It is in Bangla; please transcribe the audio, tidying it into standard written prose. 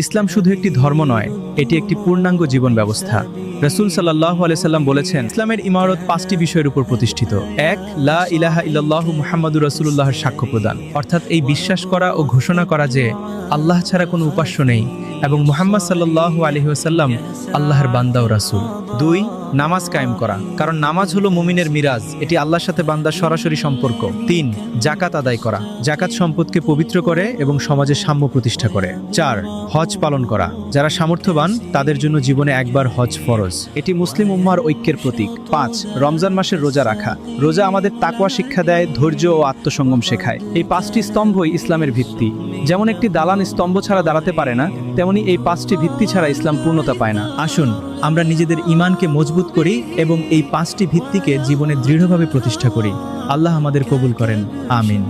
ইসলাম শুধু একটি ধর্ম নয়, এটি একটি পূর্ণাঙ্গ জীবন ব্যবস্থা। রাসূল সাল্লাল্লাহু আলাইহি সাল্লাম বলেছেন, ইসলামের ইমারত 5টি বিষয়ের উপর প্রতিষ্ঠিত। 1. লা ইলাহা ইল্লাল্লাহু মুহাম্মাদুর রাসূলুল্লাহর সাক্ষ্য প্রদান, অর্থাৎ এই বিশ্বাস করা ও ঘোষণা করা যে আল্লাহ ছাড়া কোনো উপাস্য নেই এবং মুহাম্মদ সাল্লাল্লাহু আলাইহি ওয়াসাল্লাম আল্লাহর বান্দা ও রাসূল। 2. নামাজ কায়েম করা, কারণ নামাজ হলো মুমিনের মিরাজ, এটি আল্লাহর সাথে বান্দার সরাসরি সম্পর্ক। 3. জাকাত আদায় করা, জাকাত সম্পদকে পবিত্র করে এবং সমাজে সাম্য প্রতিষ্ঠা করে। 4. হজ পালন করা, যারা সামর্থ্যবান তাদের জন্য জীবনে একবার হজ ফরজ, এটি মুসলিম উম্মাহর ঐক্যের প্রতীক। 5. রমজান মাসের রোজা রাখা, রোজা আমাদের তাকওয়া শিক্ষা দেয়, ধৈর্য ও আত্মসংযম শেখায়। এই 5টি স্তম্ভই ইসলামের ভিত্তি। যেমন একটি দালান স্তম্ভ ছাড়া দাঁড়াতে পারে না, তেমনি এই 5টি ভিত্তি ছাড়া ইসলাম পূর্ণতা পায় না। আসুন আমরা নিজেদের ঈমানকে মজবুত করি এবং এই 5টি ভিত্তিকে জীবনে দৃঢ়ভাবে প্রতিষ্ঠা করি। আল্লাহ আমাদের কবুল করেন, আমিন।